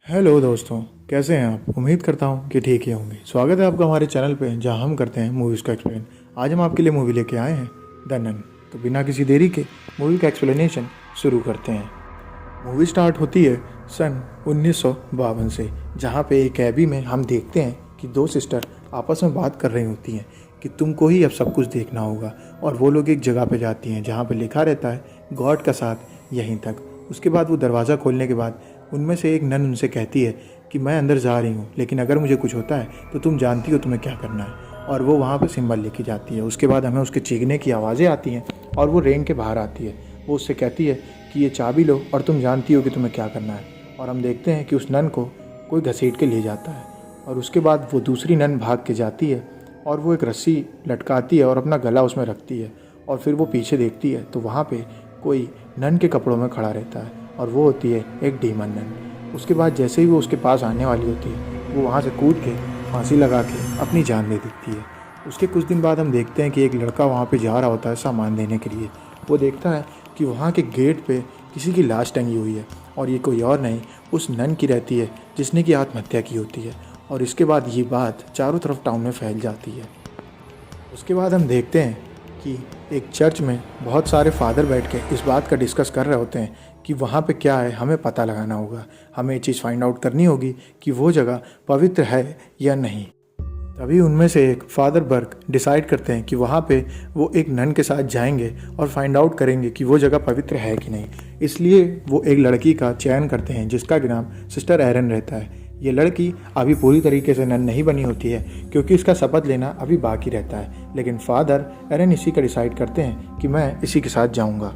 Hello दोस्तों, कैसे हैं आप। उम्मीद करता हूँ कि ठीक ही होंगे। स्वागत है आपका हमारे चैनल पे जहाँ हम करते हैं मूवीज़ का एक्सप्लेन। आज हम आपके लिए मूवी लेके आए हैं द नन। तो बिना किसी देरी के मूवी का एक्सप्लेनेशन शुरू करते हैं। मूवी स्टार्ट होती है सन 1952 से, जहाँ पे एक एबी में हम देखते हैं कि दो सिस्टर आपस में बात कर रही होती हैं कि तुमको ही अब सब कुछ देखना होगा। और वो लोग एक जगह पे जाती हैं जहाँ पे लिखा रहता है गॉड का साथ यहीं तक। उसके बाद वो दरवाज़ा खोलने के बाद उनमें से एक नन उनसे कहती है कि मैं अंदर जा रही हूँ, लेकिन अगर मुझे कुछ होता है तो तुम जानती हो तुम्हें क्या करना है। और वो वहाँ पे सिंबल लेके जाती है। उसके बाद हमें उसके चीखने की आवाज़ें आती हैं और वो रेंग के बाहर आती है। वो उससे कहती है कि ये चाबी लो और तुम जानती हो कि तुम्हें क्या करना है। और हम देखते हैं कि उस नन को कोई घसीट के ले जाता है। और उसके बाद वो दूसरी नन भाग के जाती है और वो एक रस्सी लटकाती है और अपना गला उसमें रखती है। और फिर वो पीछे देखती है तो वहाँ पे कोई नन के कपड़ों में खड़ा रहता है और वो होती है एक डीमन नन। उसके बाद जैसे ही वो उसके पास आने वाली होती है, वो वहाँ से कूद के फांसी लगा के अपनी जान दे देती है। उसके कुछ दिन बाद हम देखते हैं कि एक लड़का वहाँ पे जा रहा होता है सामान देने के लिए। वो देखता है कि वहाँ के गेट पे किसी की लाश टंगी हुई है और ये कोई और नहीं उस नन की रहती है जिसने कि आत्महत्या की होती है। और इसके बाद ये बात चारों तरफ टाउन में फैल जाती है। उसके बाद हम देखते हैं कि एक चर्च में बहुत सारे फादर बैठ के इस बात का डिस्कस कर रहे होते हैं कि वहाँ पे क्या है, हमें पता लगाना होगा। हमें ये चीज़ फाइंड आउट करनी होगी कि वो जगह पवित्र है या नहीं। तभी उनमें से एक फादर बर्क डिसाइड करते हैं कि वहाँ पे वो एक नन के साथ जाएंगे और फाइंड आउट करेंगे कि वो जगह पवित्र है कि नहीं। इसलिए वो एक लड़की का चयन करते हैं जिसका नाम सिस्टर एरन रहता है। ये लड़की अभी पूरी तरीके से नन नहीं बनी होती है क्योंकि इसका शपथ लेना अभी बाकी रहता है, लेकिन फादर एरन इसी का डिसाइड करते हैं कि मैं इसी के साथ जाऊंगा।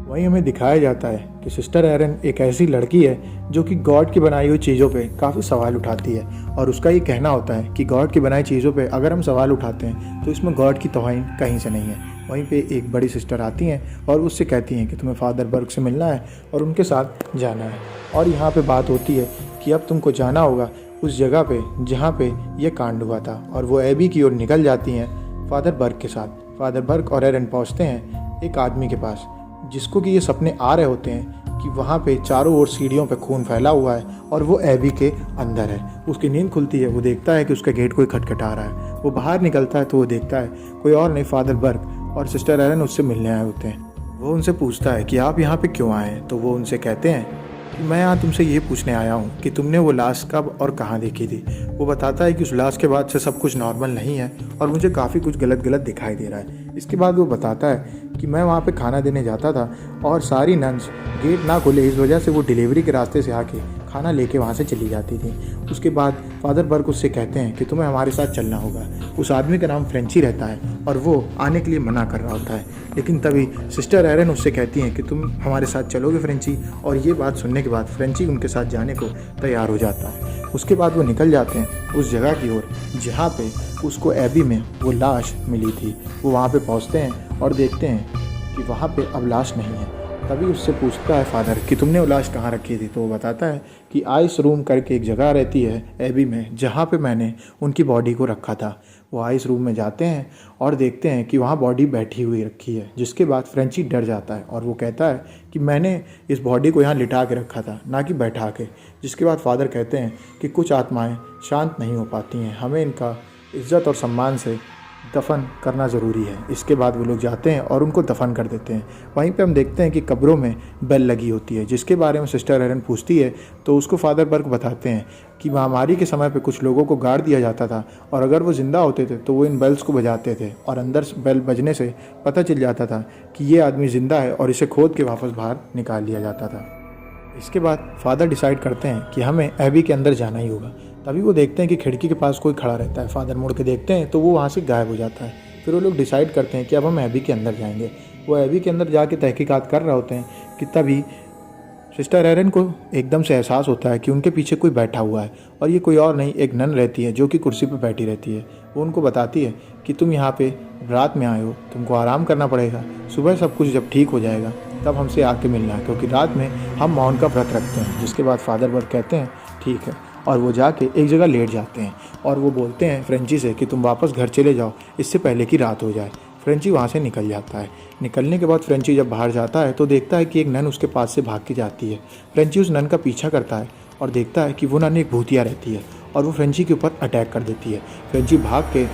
वहीं हमें दिखाया जाता है कि सिस्टर एरन एक ऐसी लड़की है जो कि गॉड की बनाई हुई चीज़ों पे काफ़ी सवाल उठाती है। और उसका ये कहना होता है कि गॉड की बनाई चीज़ों पे अगर हम सवाल उठाते हैं तो इसमें गॉड की तौहीन कहीं से नहीं है। वहीं पे एक बड़ी सिस्टर आती हैं और उससे कहती हैं कि तुम्हें फादर बर्ग से मिलना है और उनके साथ जाना है। और यहाँ पे बात होती है कि अब तुमको जाना होगा उस जगह पे जहाँ पे ये कांड हुआ था। और वो एबी की ओर निकल जाती हैं फादर बर्ग के साथ। फादर बर्ग और एरन पहुँचते हैं एक आदमी के पास जिसको कि ये सपने आ रहे होते हैं कि वहाँ पे चारों ओर सीढ़ियों पे खून फैला हुआ है और वो एबी के अंदर है। उसकी नींद खुलती है, वो देखता है कि उसका गेट कोई खटखटा रहा है। वो बाहर निकलता है तो वो देखता है कोई और नहीं, फादर बर्ग और सिस्टर एरन उससे मिलने आए होते हैं। वो उनसे पूछता है कि आप यहाँ पे क्यों आए हैं। तो वो उनसे कहते हैं कि मैं यहाँ तुमसे ये पूछने आया हूँ कि तुमने वो लाश कब और कहाँ देखी थी। वो बताता है कि उस लाश के बाद से सब कुछ नॉर्मल नहीं है और मुझे काफ़ी कुछ गलत गलत दिखाई दे रहा है। इसके बाद वो बताता है कि मैं वहाँ पे खाना देने जाता था और सारी नन्स गेट ना खोले इस वजह से वो डिलीवरी के रास्ते से आके खाना लेके वहाँ से चली जाती थी। उसके बाद फादर बर्ग उससे कहते हैं कि तुम्हें हमारे साथ चलना होगा। उस आदमी का नाम फ्रेंची रहता है और वो आने के लिए मना कर रहा होता है, लेकिन तभी सिस्टर एरन उससे कहती हैं कि तुम हमारे साथ चलोगे फ्रेंची। और ये बात सुनने के बाद फ्रेंची उनके साथ जाने को तैयार हो जाता है। उसके बाद वो निकल जाते हैं उस जगह की ओर जहाँ पे उसको एबी में वो लाश मिली थी। वो वहाँ पे पहुँचते हैं और देखते हैं कि वहाँ पे अब लाश नहीं है। तभी उससे पूछता है फादर कि तुमने वो लाश कहाँ रखी थी। तो वो बताता है कि आइस रूम करके एक जगह रहती है एबी में जहाँ पे मैंने उनकी बॉडी को रखा था। वो आइस रूम में जाते हैं और देखते हैं कि वहाँ बॉडी बैठी हुई रखी है। जिसके बाद फ्रेंची डर जाता है और वो कहता है कि मैंने इस बॉडी को यहाँ लिटा के रखा था, ना कि बैठा के। जिसके बाद फादर कहते हैं कि कुछ आत्माएँ शांत नहीं हो पाती हैं, हमें इनका इज्जत और सम्मान से दफन करना ज़रूरी है। इसके बाद वो लोग जाते हैं और उनको दफन कर देते हैं। वहीं पे हम देखते हैं कि कब्रों में बेल लगी होती है, जिसके बारे में सिस्टर एरन पूछती है तो उसको फादर बर्ग बताते हैं कि महामारी के समय पे कुछ लोगों को गाड़ दिया जाता था और अगर वो ज़िंदा होते थे तो वो इन बेल्स को बजाते थे और अंदर बेल बजने से पता चल जाता था कि ये आदमी ज़िंदा है और इसे खोद के वापस बाहर निकाल लिया जाता था। इसके बाद फादर डिसाइड करते हैं कि हमें एबी के अंदर जाना ही होगा। तभी वो देखते हैं कि खिड़की के पास कोई खड़ा रहता है। फादर मुड़ के देखते हैं तो वो वहाँ से गायब हो जाता है। फिर वो लोग डिसाइड करते हैं कि अब हम एबी के अंदर जाएंगे। वो एबी के अंदर जाके तहकीकात कर रहे होते हैं कि तभी सिस्टर एरन को एकदम से एहसास होता है कि उनके पीछे कोई बैठा हुआ है और ये कोई और नहीं एक नन रहती है जो कि कुर्सी पर बैठी रहती है। वो उनको बताती है कि तुम यहाँ पे रात में आए हो, तुमको आराम करना पड़ेगा, सुबह सब कुछ जब ठीक हो जाएगा तब हमसे आके मिलना है, क्योंकि रात में हम मौन का व्रत रखते हैं। जिसके बाद फादर बर्ग कहते हैं ठीक है और वो जाके एक जगह लेट जाते हैं और वो बोलते हैं फ्रेंची से कि तुम वापस घर चले जाओ इससे पहले कि रात हो जाए। फ्रेंची वहाँ से निकल जाता है। निकलने के बाद फ्रेंची जब बाहर जाता है तो देखता है कि एक नन उसके पास से भाग के जाती है। फ्रेंची उस नन का पीछा करता है और देखता है कि वो नन एक भूतिया रहती है और वो फ्रेंची के ऊपर अटैक कर देती है। फ्रेंची भाग के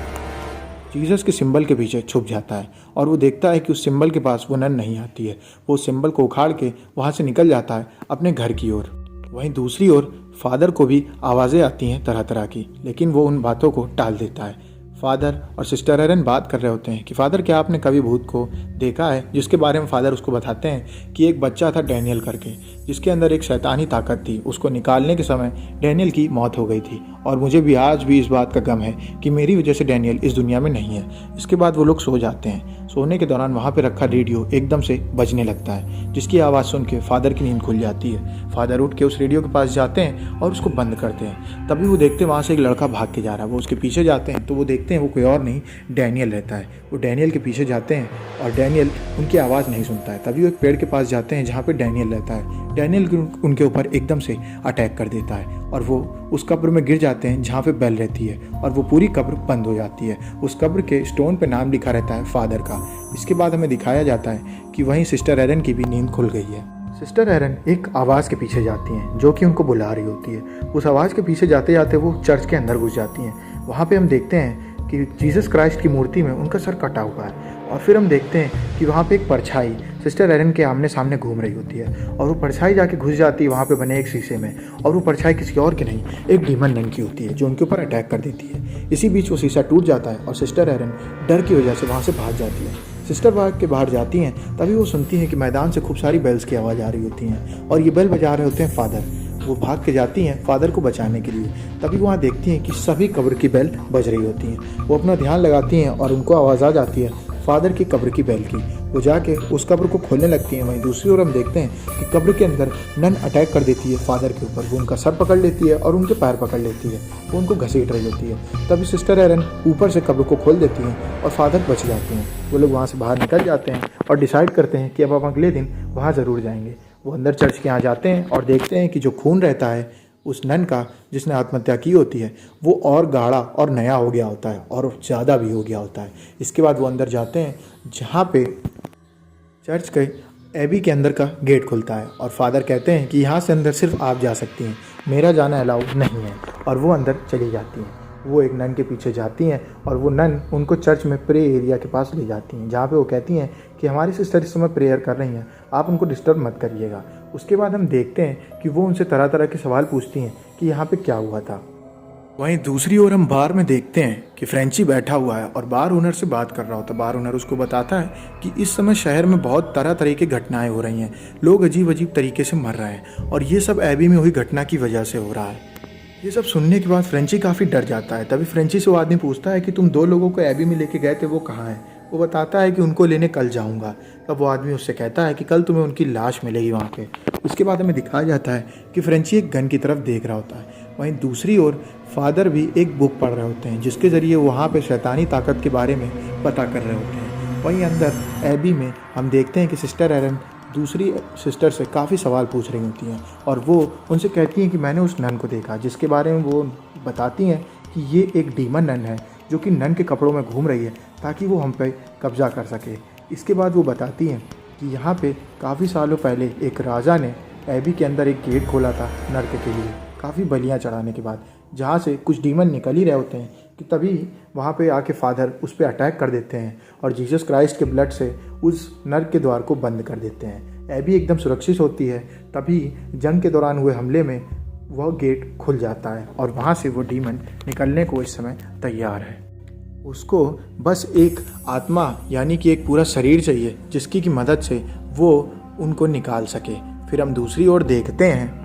जीसस के सिंबल के पीछे छुप जाता है और वो देखता है कि उस सिंबल के पास वो नन नहीं आती है। वो उस सिंबल को उखाड़ के वहाँ से निकल जाता है अपने घर की ओर। वहीं दूसरी ओर फादर को भी आवाज़ें आती हैं तरह तरह की, लेकिन वो उन बातों को टाल देता है। फादर और सिस्टर एरन बात कर रहे होते हैं कि फादर क्या आपने कभी भूत को देखा है, जिसके बारे में फादर उसको बताते हैं कि एक बच्चा था डैनियल करके, जिसके अंदर एक शैतानी ताकत थी। उसको निकालने के समय डैनियल की मौत हो गई थी और मुझे भी आज भी इस बात का गम है कि मेरी वजह से डैनियल इस दुनिया में नहीं है। इसके बाद वो लोग सो जाते हैं। सोने के दौरान वहाँ पर रखा रेडियो एकदम से बजने लगता है, जिसकी आवाज़ सुन के फादर की नींद खुल जाती है। फादर उठ के उस रेडियो के पास जाते हैं और उसको बंद करते हैं। तभी वो देखते हैं वहाँ से एक लड़का भाग के जा रहा है। वो उसके पीछे जाते हैं तो वो देखते हैं वो कोई और नहीं डैनियल रहता है। वो डैनियल के पीछे जाते हैं और डैनियल उनकी आवाज़ नहीं सुनता है। तभी वो एक पेड़ के पास जाते हैं जहाँ पे डैनियल रहता है। डैनियल उनके ऊपर एकदम से अटैक कर देता है और वो उस कब्र में गिर जाते हैं जहाँ पे बेल रहती है और वो पूरी कब्र बंद हो जाती है। उस कब्र के स्टोन पे नाम लिखा रहता है फादर का। इसके बाद हमें दिखाया जाता है कि वहीं सिस्टर एरन की भी नींद खुल गई है। सिस्टर एरन एक आवाज़ के पीछे जाती हैं जो कि उनको बुला रही होती है। उस आवाज़ के पीछे जाते जाते वो चर्च के अंदर घुस जाती हैं। वहाँ पे हम देखते हैं कि जीसस क्राइस्ट की मूर्ति में उनका सर कटा हुआ है और फिर हम देखते हैं कि वहाँ पे एक परछाई सिस्टर एरन के आमने सामने घूम रही होती है और वो परछाई जाके घुस जाती है वहाँ पे बने एक शीशे में और वो परछाई किसी और की नहीं, एक डीमन नन की होती है जो उनके ऊपर अटैक कर देती है। इसी बीच वो शीशा टूट जाता है और सिस्टर एरन डर की वजह से वहाँ से भाग जाती है। सिस्टर भाग के बाहर जाती हैं तभी वो सुनती हैं कि मैदान से खूब सारी बेल्स की आवाज़ आ रही होती हैं और ये बेल बजा रहे होते हैं फादर। वो भाग के जाती हैं फादर को बचाने के लिए। तभी वहाँ देखती हैं कि सभी कब्र की बेल बज रही होती हैं। वो अपना ध्यान लगाती हैं और उनको आवाज़ आ जाती है फादर की कब्र की बेल की। वो जाके उस कब्र को खोलने लगती हैं। वहीं दूसरी ओर हम देखते हैं कि कब्र के अंदर नन अटैक कर देती है फादर के ऊपर। वो उनका सर पकड़ लेती है और उनके पैर पकड़ लेती है। वो उनको घसीट रही होती है। तभी सिस्टर एरन ऊपर से कब्र को खोल देती हैं और फादर बच जाते हैं। वो लोग वहाँ से बाहर निकल जाते हैं और डिसाइड करते हैं कि अब हम अगले दिन वहाँ ज़रूर जाएंगे। वो अंदर चर्च के यहाँ जाते हैं और देखते हैं कि जो खून रहता है उस नन का जिसने आत्महत्या की होती है वो और गाढ़ा और नया हो गया होता है और ज़्यादा भी हो गया होता है। इसके बाद वो अंदर जाते हैं जहाँ पे चर्च के एबी के अंदर का गेट खुलता है और फादर कहते हैं कि यहाँ से अंदर सिर्फ आप जा सकती हैं, मेरा जाना अलाउ नहीं है। और वो अंदर चली जाती हैं। वो एक नन के पीछे जाती हैं और वो नन उनको चर्च में प्रे एरिया के पास ले जाती हैं जहाँ पे वो कहती हैं कि हमारी सिस्टर इस समय प्रेयर कर रही हैं, आप उनको डिस्टर्ब मत करिएगा। उसके बाद हम देखते हैं कि वो उनसे तरह तरह के सवाल पूछती हैं कि यहाँ पे क्या हुआ था। वहीं दूसरी ओर हम बार में देखते हैं कि फ्रेंची बैठा हुआ है और बार ओनर से बात कर रहा होता है। बार ओनर उसको बताता है कि इस समय शहर में बहुत तरह तरह की घटनाएं हो रही हैं, लोग अजीब अजीब तरीके से मर रहे हैं और ये सब एबी में हुई घटना की वजह से हो रहा है। ये सब सुनने के बाद फ्रेंची काफ़ी डर जाता है। तभी फ्रेंची से वो आदमी पूछता है कि तुम 2 लोगों को एबी में लेके गए थे, वो कहाँ हैं? वो बताता है कि उनको लेने कल जाऊंगा। तब वो आदमी उससे कहता है कि कल तुम्हें उनकी लाश मिलेगी वहाँ पे। उसके बाद हमें दिखाया जाता है कि फ्रेंची एक गन की तरफ देख रहा होता है। वहीं दूसरी ओर फादर भी एक बुक पढ़ रहे होते हैं जिसके ज़रिए वहाँ पे शैतानी ताकत के बारे में पता कर रहे होते हैं। वहीं अंदर एबी में हम देखते हैं कि सिस्टर एरन दूसरी सिस्टर से काफ़ी सवाल पूछ रही होती हैं और वो उनसे कहती हैं कि मैंने उस नन को देखा, जिसके बारे में वो बताती हैं कि ये एक डीमन नन है जो कि नन के कपड़ों में घूम रही है ताकि वो हम पे कब्जा कर सके। इसके बाद वो बताती हैं कि यहाँ पे काफ़ी सालों पहले एक राजा ने एबी के अंदर एक गेट खोला था नर्क के लिए, काफ़ी बलियाँ चढ़ाने के बाद, जहाँ से कुछ डीमन निकल ही रहे होते हैं कि तभी वहाँ पे आके फादर उस पर अटैक कर देते हैं और जीसस क्राइस्ट के ब्लड से उस नर्क के द्वार को बंद कर देते हैं। एबी एकदम सुरक्षित होती है। तभी जंग के दौरान हुए हमले में वह गेट खुल जाता है और वहाँ से वो डीमन निकलने को इस समय तैयार है। उसको बस एक आत्मा यानी कि एक पूरा शरीर चाहिए जिसकी की मदद से वो उनको निकाल सके। फिर हम दूसरी ओर देखते हैं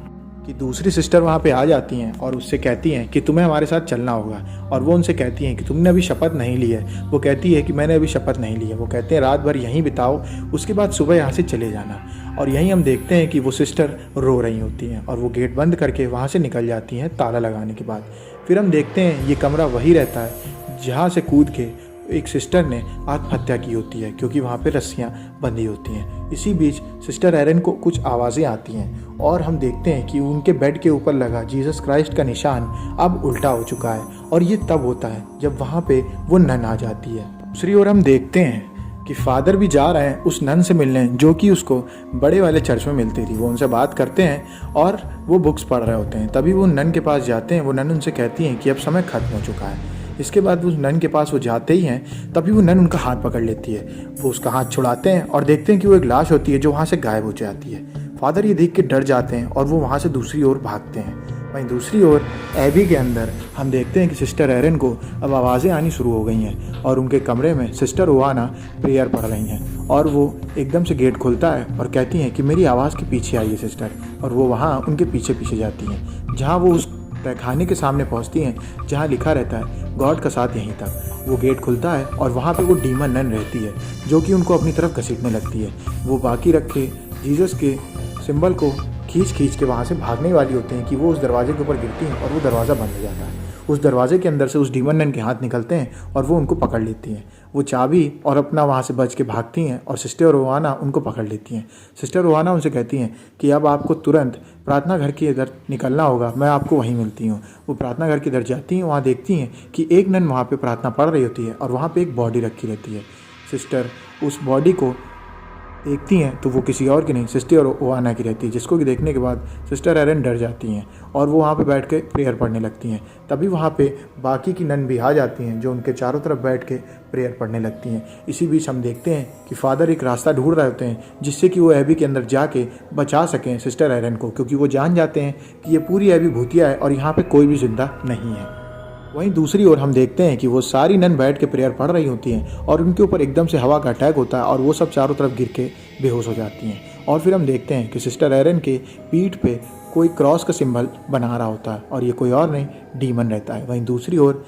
कि दूसरी सिस्टर वहाँ पे आ जाती हैं और उससे कहती हैं कि तुम्हें हमारे साथ चलना होगा और वो उनसे कहती हैं कि तुमने अभी शपथ नहीं ली है। वो कहती है कि मैंने अभी शपथ नहीं ली है। वो कहते हैं रात भर यहीं बिताओ, उसके बाद सुबह यहाँ से चले जाना। और यहीं हम देखते हैं कि वो सिस्टर रो रही होती हैं और वो गेट बंद करके वहाँ से निकल जाती हैं ताला लगाने के बाद। फिर हम देखते हैं ये कमरा वही रहता है जहाँ से कूद के एक सिस्टर ने आत्महत्या की होती है क्योंकि वहाँ पे रस्सियाँ बंधी होती हैं। इसी बीच सिस्टर एरन को कुछ आवाज़ें आती हैं और हम देखते हैं कि उनके बेड के ऊपर लगा जीसस क्राइस्ट का निशान अब उल्टा हो चुका है और ये तब होता है जब वहाँ पे वो नन आ जाती है। दूसरी ओर हम देखते हैं कि फादर भी जा रहे हैं उस नन से मिलने जो कि उसको बड़े वाले चर्च में मिलती थी। वो उनसे बात करते हैं और वो बुक्स पढ़ रहे होते हैं। तभी वो नन के पास जाते हैं। वो नन उनसे कहती हैं कि अब समय खत्म हो चुका है। इसके बाद उस नन के पास वो जाते ही हैं, तभी वो नन उनका हाथ पकड़ लेती है। वो उसका हाथ छुड़ाते हैं और देखते हैं कि वो एक लाश होती है जो वहाँ से गायब हो जाती है। फादर ये देख के डर जाते हैं और वो वहाँ से दूसरी ओर भागते हैं। वहीं दूसरी ओर एबी के अंदर हम देखते हैं कि सिस्टर एरन को अब आवाज़ें आनी शुरू हो गई हैं और उनके कमरे में सिस्टर ओवाना प्रेयर पढ़ रही हैं। और वो एकदम से गेट खुलता है और कहती हैं कि मेरी आवाज़ के पीछे आइए सिस्टर। और वो वहाँ उनके पीछे पीछे जाती हैं, जहाँ वो उस तहखाने के सामने पहुँचती हैं जहाँ लिखा रहता है गॉड का साथ यहीं तक। वो गेट खुलता है और वहाँ पे वो डीमन नन रहती है जो कि उनको अपनी तरफ घसीटने लगती है। वो बाकी रखे जीसस के सिंबल को खींच के वहाँ से भागने वाली होती हैं कि वो उस दरवाजे के ऊपर गिरती हैं और वो दरवाज़ा बंद हो जाता है। उस दरवाजे के अंदर से उस डीमन नन के हाथ निकलते हैं और वो उनको पकड़ लेती हैं। वो चाबी और अपना वहाँ से बच के भागती हैं और सिस्टर ओवाना उनको पकड़ लेती हैं। सिस्टर ओवाना उनसे कहती हैं कि अब आपको तुरंत प्रार्थना घर की इधर निकलना होगा, मैं आपको वहीं मिलती हूँ। वो प्रार्थना घर की इधर जाती हैं। वहाँ देखती हैं कि एक नन वहाँ पर प्रार्थना पढ़ रही होती है और वहाँ पर एक बॉडी रखी रहती है। सिस्टर उस बॉडी को देखती हैं तो वो किसी और की नहीं, सिस्टर ओवाना की रहती है, जिसको कि देखने के बाद सिस्टर एरन डर जाती हैं और वो वहाँ पे बैठ के प्रेयर पढ़ने लगती हैं। तभी वहाँ पे बाकी की नन भी आ जाती हैं जो उनके चारों तरफ बैठ के प्रेयर पढ़ने लगती हैं। इसी बीच हम देखते हैं कि फादर एक रास्ता ढूंढ रहे होते हैं जिससे कि वो एबी के अंदर जाके बचा सकें सिस्टर एरन को, क्योंकि वो जान जाते हैं कि ये पूरी एबी भूतिया है और यहाँ पर कोई भी जिंदा नहीं है। वहीं दूसरी ओर हम देखते हैं कि वो सारी नन बैठ के प्रेयर पढ़ रही होती हैं और उनके ऊपर एकदम से हवा का अटैक होता है और वो सब चारों तरफ गिर के बेहोश हो जाती हैं। और फिर हम देखते हैं कि सिस्टर एरन के पीठ पे कोई क्रॉस का सिंबल बना रहा होता है और ये कोई और नहीं, डीमन रहता है। वहीं दूसरी ओर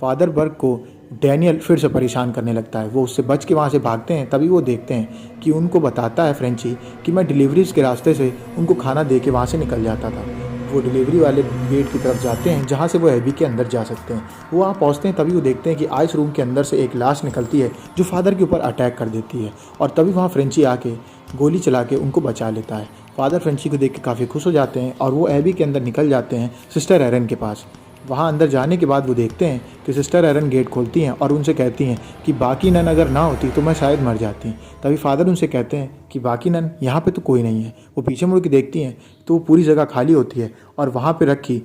फादर बर्ग को डैनियल फिर से परेशान करने लगता है। वो उससे बच के वहाँ से भागते हैं। तभी वो देखते हैं कि उनको बताता है फ्रेंची कि मैं डिलीवरीज के रास्ते से उनको खाना दे के वहाँ से निकल जाता था। वो डिलीवरी वाले गेट की तरफ जाते हैं जहाँ से वो एबी के अंदर जा सकते हैं। वो वहाँ पहुँचते हैं। तभी वो देखते हैं कि आइस रूम के अंदर से एक लाश निकलती है जो फादर के ऊपर अटैक कर देती है और तभी वहाँ फ्रेंची आके गोली चला के उनको बचा लेता है। फादर फ्रेंची को देख के काफ़ी खुश हो जाते हैं और वो एबी के अंदर निकल जाते हैं सिस्टर एरन के पास। वहाँ अंदर जाने के बाद वो देखते हैं कि सिस्टर एरन गेट खोलती हैं और उनसे कहती हैं कि बाकी नन अगर ना होती तो मैं शायद मर जाती। तभी फादर उनसे कहते हैं कि बाकी नन यहाँ पे तो कोई नहीं है। वो पीछे मुड़ के देखती हैं तो वो पूरी जगह खाली होती है और वहाँ पे रखी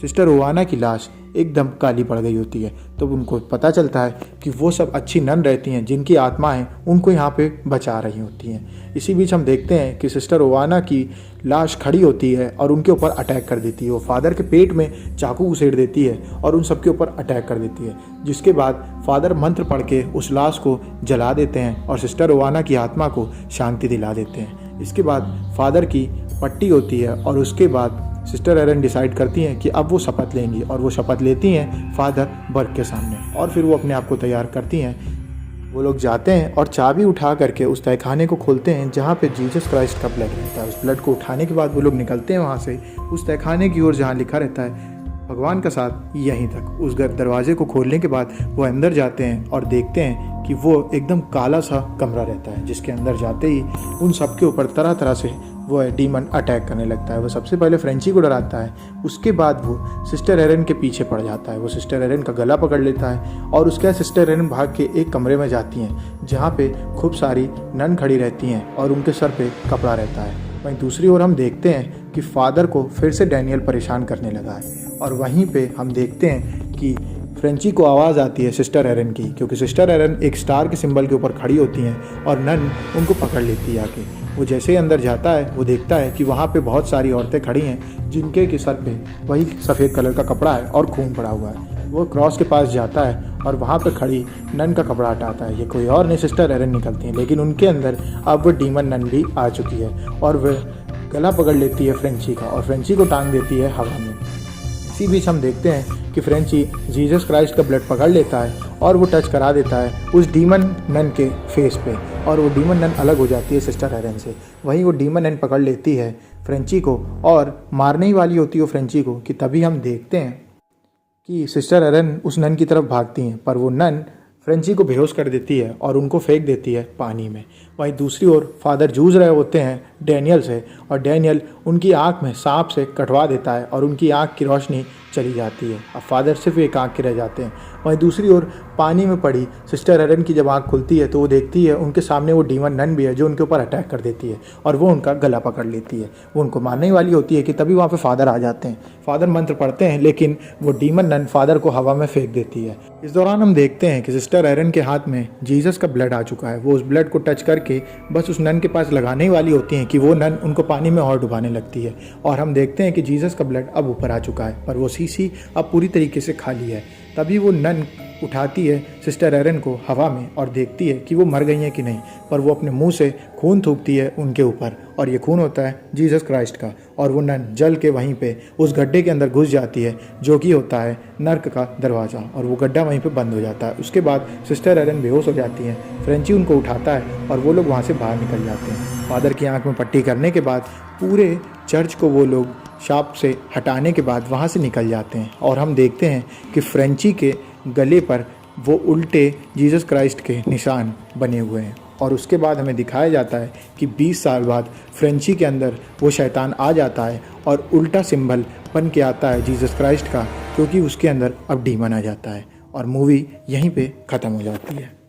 सिस्टर ओवाना की लाश एकदम काली पड़ गई होती है। तो उनको पता चलता है कि वो सब अच्छी नन रहती हैं जिनकी आत्माएं उनको यहाँ पे बचा रही होती हैं। इसी बीच हम देखते हैं कि सिस्टर ओवाना की लाश खड़ी होती है और उनके ऊपर अटैक कर देती है। वो फादर के पेट में चाकू घुसेड़ देती है और उन सबके ऊपर अटैक कर देती है, जिसके बाद फादर मंत्र पढ़ के उस लाश को जला देते हैं और सिस्टर ओवाना की आत्मा को शांति दिला देते हैं। इसके बाद फादर की पट्टी होती है और उसके बाद सिस्टर एरन डिसाइड करती हैं कि अब वो शपथ लेंगी और वो शपथ लेती हैं फादर बर्ग के सामने और फिर वो अपने आप को तैयार करती हैं। वो लोग जाते हैं और चाबी उठा करके उस तहखाने को खोलते हैं जहाँ पे जीसस क्राइस्ट का ब्लड रहता है। उस ब्लड को उठाने के बाद वो लोग निकलते हैं वहाँ से उस तहखाने की ओर जहाँ लिखा रहता है भगवान का साथ यहीं तक। उस दरवाजे को खोलने के बाद वो अंदर जाते हैं और देखते हैं कि वो एकदम काला सा कमरा रहता है, जिसके अंदर जाते ही उन सब के ऊपर तरह तरह से वो डीमन अटैक करने लगता है। वो सबसे पहले फ्रेंची को डराता है, उसके बाद वो सिस्टर एरन के पीछे पड़ जाता है। वो सिस्टर एरन का गला पकड़ लेता है और उसके बाद सिस्टर एरन भाग के एक कमरे में जाती हैं जहाँ पे खूब सारी नन खड़ी रहती हैं और उनके सर पे कपड़ा रहता है। वहीं दूसरी ओर हम देखते हैं कि फादर को फिर से डैनियल परेशान करने लगा है और वहीं पे हम देखते हैं कि फ्रेंची को आवाज़ आती है सिस्टर एरन की, क्योंकि सिस्टर एरन एक स्टार के सिंबल के ऊपर खड़ी होती हैं और नन उनको पकड़ लेती है आके। वो जैसे ही अंदर जाता है वो देखता है कि वहाँ पे बहुत सारी औरतें खड़ी हैं जिनके के सर पे वही सफ़ेद कलर का कपड़ा है और खून पड़ा हुआ है। वो क्रॉस के पास जाता है और वहाँ पे खड़ी नन का कपड़ा हटाता है। ये कोई और नहीं सिस्टर एरन निकलती हैं, लेकिन उनके अंदर अब वो डीमन नन भी आ चुकी है और वह गला पकड़ लेती है फ्रेंची का और फ्रेंची को टांग देती है हवा में। इसी बीच हम देखते हैं कि फ्रेंची जीसस क्राइस्ट का ब्लड पकड़ लेता है और वो टच करा देता है उस डीमन नन के फेस पे और वो डीमन नन अलग हो जाती है सिस्टर एरन से। वहीं वो डीमन नन पकड़ लेती है फ्रेंची को और मारने ही वाली होती है फ्रेंची को कि तभी हम देखते हैं कि सिस्टर एरन उस नन की तरफ भागती हैं, पर वो नन फ्रेंची को बेहोश कर देती है और उनको फेंक देती है पानी में। वहीं दूसरी ओर फादर जूझ रहे होते हैं डैनियल से, और डैनियल उनकी आंख में सांप से कटवा देता है और उनकी आंख की रोशनी चली जाती है। अब फादर सिर्फ एक आंख के रह जाते हैं। वहीं दूसरी ओर पानी में पड़ी सिस्टर एरन की जब आंख खुलती है तो वो देखती है उनके सामने वो डीमन नन भी है जो उनके ऊपर अटैक कर देती है और वो उनका गला पकड़ लेती है। वो उनको मारने वाली होती है कि तभी वहाँ पे फादर आ जाते हैं। फादर मंत्र पढ़ते हैं लेकिन वो डीमन नन फादर को हवा में फेंक देती है। इस दौरान हम देखते हैं कि सिस्टर एरन के हाथ में जीसस का ब्लड आ चुका है। वो उस ब्लड को टच करके बस उस नन के पास लगाने वाली होती हैं कि वो नन उनको पानी में और डुबाने लगती है, और हम देखते हैं कि जीसस का ब्लड अब ऊपर आ चुका है पर वो शीशी अब पूरी तरीके से खाली है। तभी वो नन उठाती है सिस्टर एरन को हवा में और देखती है कि वो मर गई हैं कि नहीं, पर वो अपने मुंह से खून थूकती है उनके ऊपर, और ये खून होता है जीसस क्राइस्ट का, और वो नन जल के वहीं पे उस गड्ढे के अंदर घुस जाती है जो कि होता है नर्क का दरवाज़ा, और वो गड्ढा वहीं पे बंद हो जाता है। उसके बाद सिस्टर एरन बेहोश हो जाती हैं। फ्रेंची उनको उठाता है और वो लोग वहाँ से बाहर निकल जाते हैं। फादर की आँख में पट्टी करने के बाद पूरे चर्च को वो लोग शाप से हटाने के बाद वहाँ से निकल जाते हैं, और हम देखते हैं कि फ्रेंची के गले पर वो उल्टे जीसस क्राइस्ट के निशान बने हुए हैं। और उसके बाद हमें दिखाया जाता है कि 20 साल बाद फ्रेंची के अंदर वो शैतान आ जाता है और उल्टा सिंबल बन के आता है जीसस क्राइस्ट का, क्योंकि उसके अंदर अब डीमन आ जाता है, और मूवी यहीं पे ख़त्म हो जाती है।